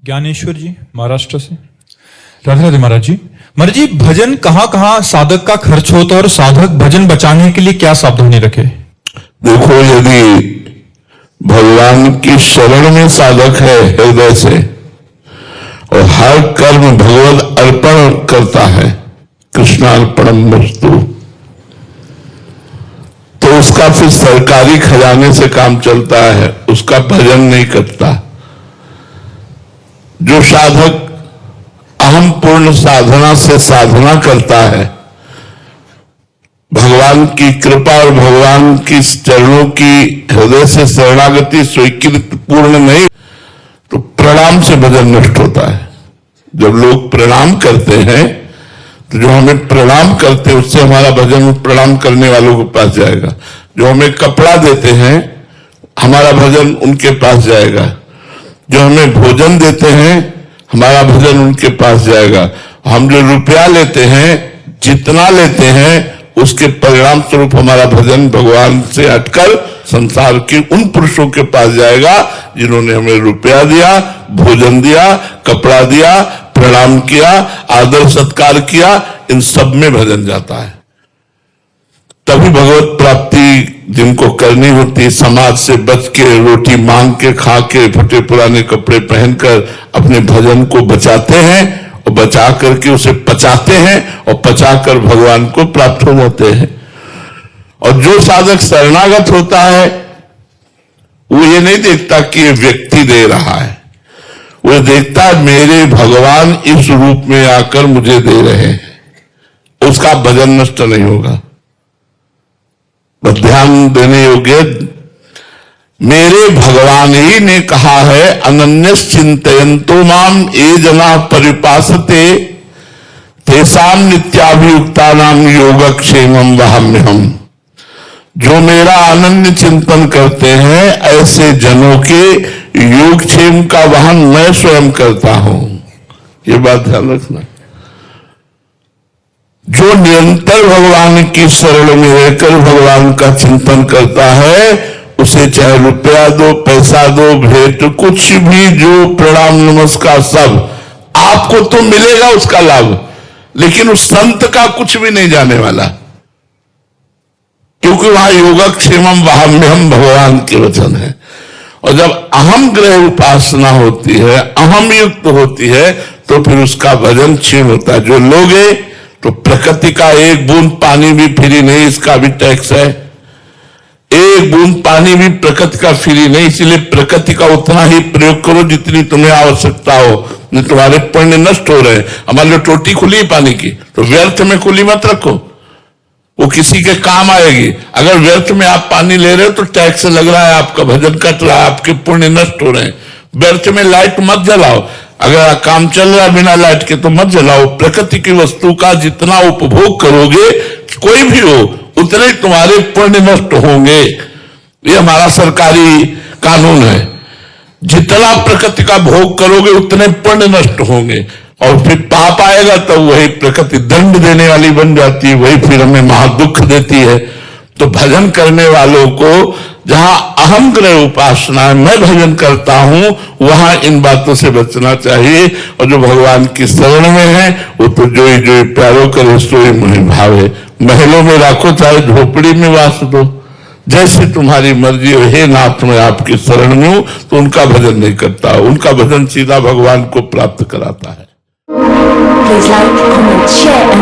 ज्ञानेश्वर जी महाराष्ट्र से। राधे राधे महाराज जी। महाराज जी, भजन कहाँ साधक का खर्च होता है और साधक भजन बचाने के लिए क्या सावधानी रखे? देखो, यदि भगवान की शरण में साधक है हृदय से और हर कर्म भगवत अर्पण करता है, कृष्णार्पणम वस्तु, तो उसका फिर सरकारी खजाने से काम चलता है, उसका भजन नहीं करता। जो साधक अहम पूर्ण साधना से साधना करता है, भगवान की कृपा और भगवान की चरणों की हृदय से शरणागति स्वीकृत पूर्ण नहीं, तो प्रणाम से भजन नष्ट होता है। जब लोग प्रणाम करते हैं तो जो हमें प्रणाम करते हैं उससे हमारा भजन प्रणाम करने वालों के पास जाएगा। जो हमें कपड़ा देते हैं हमारा भजन उनके पास जाएगा। जो हमें भोजन देते हैं हमारा भजन उनके पास जाएगा। हम जो रुपया लेते हैं, जितना लेते हैं, उसके परिणाम स्वरूप हमारा भजन भगवान से हटकर संसार के उन पुरुषों के पास जाएगा जिन्होंने हमें रुपया दिया, भोजन दिया, कपड़ा दिया, प्रणाम किया, आदर सत्कार किया, इन सब में भजन जाता है। तभी भगवत प्राप्ति जिनको करनी होती, समाज से बच के, रोटी मांग के, खा के, फटे पुराने कपड़े पहनकर अपने भजन को बचाते हैं और बचा करके उसे पचाते हैं और पचाकर भगवान को प्राप्त हो जाते हैं। और जो साधक शरणागत होता है वो ये नहीं देखता कि ये व्यक्ति दे रहा है, वो देखता है मेरे भगवान इस रूप में आकर मुझे दे रहे हैं, उसका भजन नष्ट नहीं होगा। ध्यान देने योग्य, मेरे भगवान ही ने कहा है, अनन्यस चिंतयन्तो माम ये जना परिपासते तेसाम नित्याभियुक्ता नाम योगक्षेमम वहाम्यहम्। जो मेरा अनन्य चिंतन करते हैं ऐसे जनों के योगक्षेम का वहन मैं स्वयं करता हूं। ये बात ध्यान रखना। जो निरंतर भगवान की शरण में रहकर भगवान का चिंतन करता है, उसे चाहे रुपया दो, पैसा दो, भेंट, कुछ भी, जो प्रणाम नमस्कार सब आपको तो मिलेगा उसका लाभ, लेकिन उस संत का कुछ भी नहीं जाने वाला, क्योंकि वहां योगक्षेमम वहाम्यहम् भगवान के वचन है। और जब अहम ग्रह उपासना होती है, अहम युक्त होती है, तो फिर उसका भजन क्षीण होता है। जो लोगे तो प्रकृति का एक बूंद पानी भी फ्री नहीं, इसका भी टैक्स है। एक बूंद पानी भी प्रकृति का फ्री नहीं, इसलिए प्रकृति का उतना ही प्रयोग करो जितनी तुम्हें आवश्यकता हो, नहीं तुम्हारे पुण्य नष्ट हो रहे हैं। हमारी टोटी खुली है पानी की, तो व्यर्थ में खुली मत रखो, वो किसी के काम आएगी। अगर व्यर्थ में आप पानी ले रहे हो तो टैक्स लग रहा है, आपका भजन कट रहा है, आपके पुण्य नष्ट हो रहे हैं। व्यर्थ में लाइट मत जलाओ, अगर काम चल रहा है बिना लाइट के तो मत जलाओ। प्रकृति की वस्तु का जितना उपभोग करोगे, कोई भी हो, उतने ही तुम्हारे पुण्य नष्ट होंगे। ये हमारा सरकारी कानून है। जितना प्रकृति का भोग करोगे उतने पुण्य नष्ट होंगे, और फिर पाप आएगा तो वही प्रकृति दंड देने वाली बन जाती है, वही फिर हमें महादुख देती है। तो भजन करने वालों को जहां अहम ग्रह उपासना है, मैं भजन करता हूं, वहां इन बातों से बचना चाहिए। और जो भगवान की शरण में है वो तो जो ही प्यारो करे सोई मुनि भावे। महलों में राखो चाहे झोपड़ी में वास दो, जैसे तुम्हारी मर्जी हो। हे नाथ, मैं आपकी शरण में हूं, तो उनका भजन नहीं करता, उनका भजन सीधा भगवान को प्राप्त कराता है। Please like, comment, share